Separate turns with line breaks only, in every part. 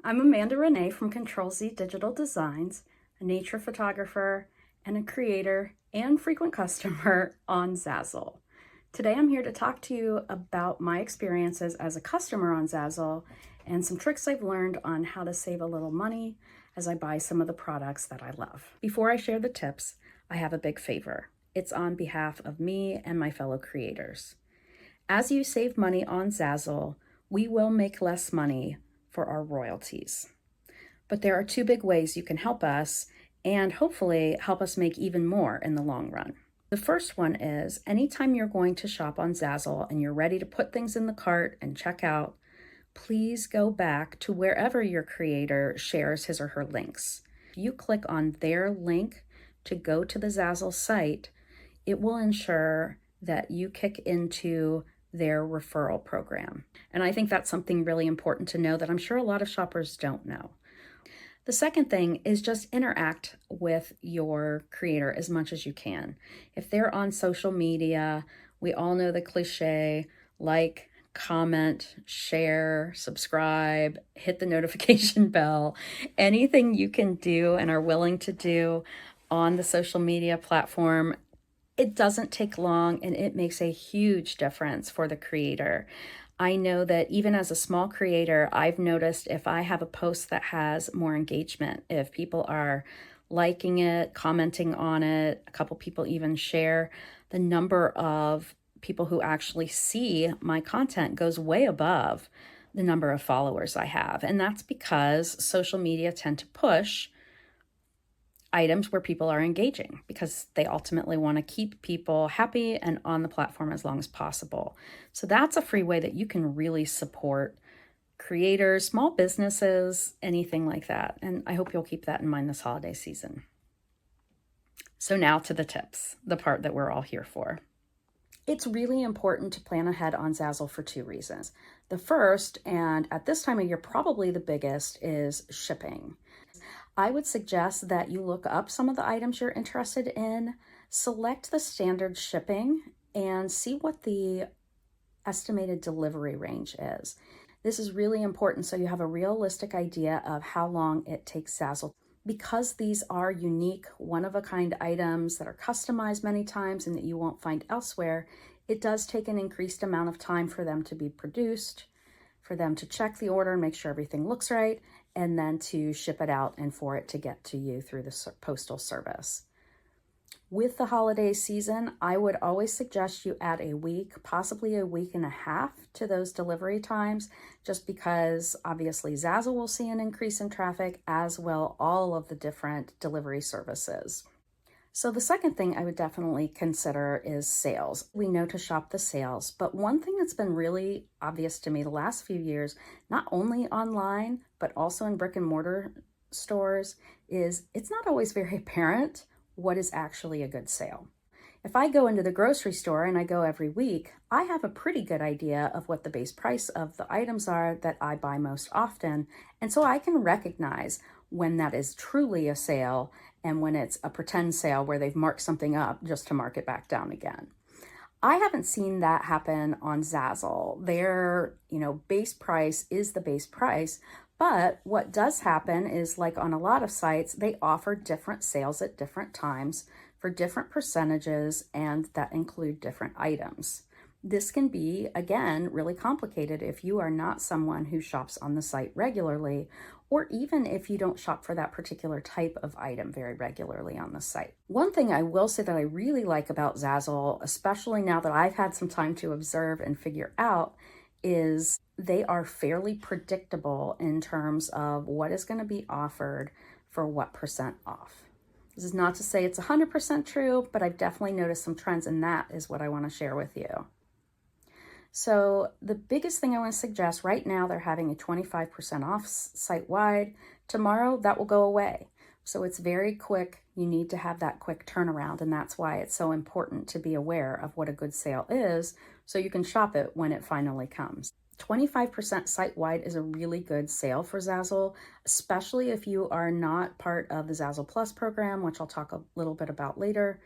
I'm Amanda Renee from CtrlZ Digital Designs, a nature photographer and a creator and frequent customer on Zazzle. Today I'm here to talk to you about my experiences as a customer on Zazzle and some tricks I've learned on how to save a little money as I buy some of the products that I love. Before I share the tips, I have a big favor. It's on behalf of me and my fellow creators. As you save money on Zazzle, we will make less money for our royalties. But there are two big ways you can help us and hopefully help us make even more in the long run. The first one is anytime you're going to shop on Zazzle and you're ready to put things in the cart and check out, please go back to wherever your creator shares his or her links. If you click on their link to go to the Zazzle site, it will ensure that you kick into their referral program. And I think that's something really important to know that I'm sure a lot of shoppers don't know. The second thing is just interact with your creator as much as you can. If they're on social media, we all know the cliche, like, comment, share, subscribe, hit the notification bell, anything you can do and are willing to do on the social media platform. It doesn't take long and it makes a huge difference for the creator. I know that even as a small creator, I've noticed if I have a post that has more engagement, if people are liking it, commenting on it, a couple people even share, the number of people who actually see my content goes way above the number of followers I have. And that's because social media tend to push items where people are engaging because they ultimately want to keep people happy and on the platform as long as possible. So that's a free way that you can really support creators, small businesses, anything like that. And I hope you'll keep that in mind this holiday season. So now to the tips, the part that we're all here for. It's really important to plan ahead on Zazzle for two reasons. The first, and at this time of year probably the biggest, is shipping. I would suggest that you look up some of the items you're interested in, select the standard shipping, and see what the estimated delivery range is. This is really important so you have a realistic idea of how long it takes Zazzle. Because these are unique, one-of-a-kind items that are customized many times and that you won't find elsewhere, it does take an increased amount of time for them to be produced, for them to check the order and make sure everything looks right, and then to ship it out and for it to get to you through the postal service. With the holiday season, I would always suggest you add a week, possibly a week and a half to those delivery times, just because obviously Zazzle will see an increase in traffic, as will all of the different delivery services. So the second thing I would definitely consider is sales. We know to shop the sales, but one thing that's been really obvious to me the last few years, not only online, but also in brick and mortar stores, is it's not always very apparent what is actually a good sale. If I go into the grocery store, and I go every week, I have a pretty good idea of what the base price of the items are that I buy most often. And so I can recognize when that is truly a sale and when it's a pretend sale where they've marked something up just to mark it back down again. I haven't seen that happen on Zazzle. Their, base price is the base price, but what does happen is, like on a lot of sites, they offer different sales at different times for different percentages, and that include different items. This can be, again, really complicated if you are not someone who shops on the site regularly, or even if you don't shop for that particular type of item very regularly on the site. One thing I will say that I really like about Zazzle, especially now that I've had some time to observe and figure out, is they are fairly predictable in terms of what is going to be offered for what percent off. This is not to say it's 100% true, but I've definitely noticed some trends, and that is what I want to share with you. So the biggest thing I want to suggest right now, they're having a 25% off site-wide. Tomorrow, that will go away. So it's very quick. You need to have that quick turnaround, and that's why it's so important to be aware of what a good sale is so you can shop it when it finally comes. 25% site-wide is a really good sale for Zazzle, especially if you are not part of the Zazzle Plus program, which I'll talk a little bit about later.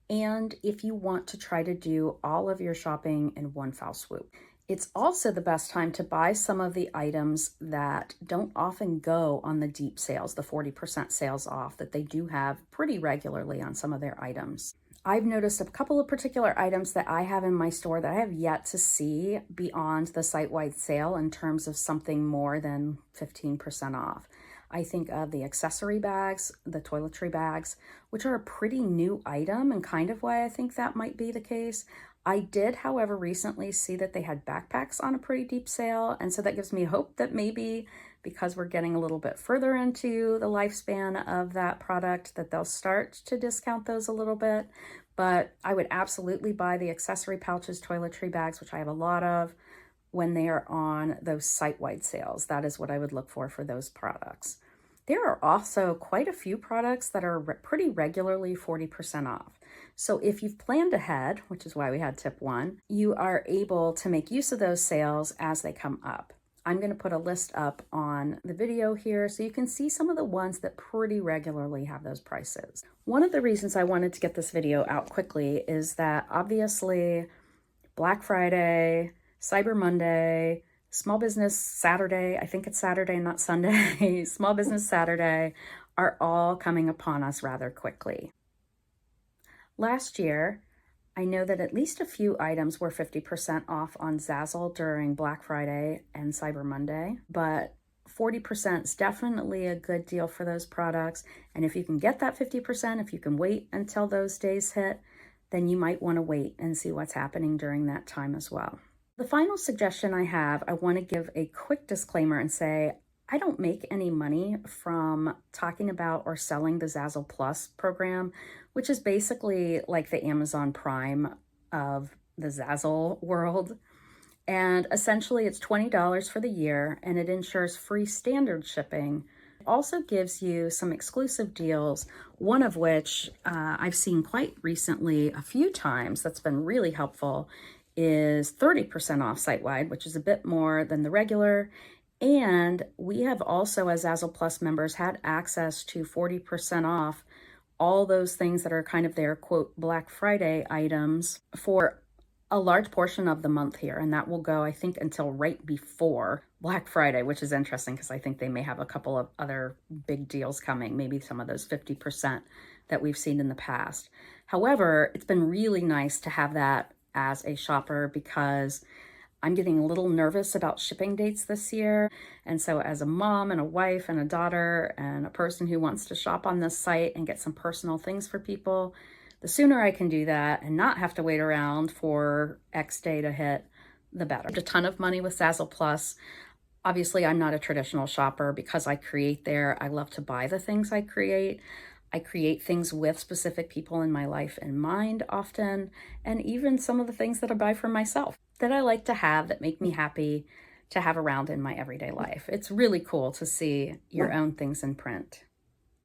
And if you want to try to do all of your shopping in one foul swoop. It's also the best time to buy some of the items that don't often go on the deep sales, the 40% sales off that they do have pretty regularly on some of their items. I've noticed a couple of particular items that I have in my store that I have yet to see beyond the site-wide sale in terms of something more than 15% off. I think of the accessory bags, the toiletry bags, which are a pretty new item, and kind of why I think that might be the case. I did, however, recently see that they had backpacks on a pretty deep sale, and so that gives me hope that maybe because we're getting a little bit further into the lifespan of that product that they'll start to discount those a little bit. But I would absolutely buy the accessory pouches, toiletry bags, which I have a lot of, when they are on those site-wide sales. That is what I would look for those products. There are also quite a few products that are pretty regularly 40% off. So if you've planned ahead, which is why we had tip 1, you are able to make use of those sales as they come up. I'm going to put a list up on the video here so you can see some of the ones that pretty regularly have those prices. One of the reasons I wanted to get this video out quickly is that obviously Black Friday, Cyber Monday, Small Business Saturday, I think it's Saturday, not Sunday, Small Business Saturday are all coming upon us rather quickly. Last year, I know that at least a few items were 50% off on Zazzle during Black Friday and Cyber Monday, but 40% is definitely a good deal for those products. And if you can get that 50%, if you can wait until those days hit, then you might want to wait and see what's happening during that time as well. The final suggestion I want to give a quick disclaimer and say, I don't make any money from talking about or selling the Zazzle Plus program, which is basically like the Amazon Prime of the Zazzle world. And essentially it's $20 for the year, and it ensures free standard shipping. It also gives you some exclusive deals, one of which I've seen quite recently a few times that's been really helpful, is 30% off site-wide, which is a bit more than the regular. And we have also, as Zazzle Plus members, had access to 40% off all those things that are kind of their, quote, Black Friday items for a large portion of the month here. And that will go, I think, until right before Black Friday, which is interesting because I think they may have a couple of other big deals coming, maybe some of those 50% that we've seen in the past. However, it's been really nice to have that as a shopper because I'm getting a little nervous about shipping dates this year. And so as a mom and a wife and a daughter and a person who wants to shop on this site and get some personal things for people, the sooner I can do that and not have to wait around for X day to hit, the better. A ton of money with Zazzle Plus. Obviously, I'm not a traditional shopper because I create there. I love to buy the things I create. I create things with specific people in my life in mind often, and even some of the things that I buy for myself that I like to have that make me happy to have around in my everyday life. It's really cool to see your own things in print.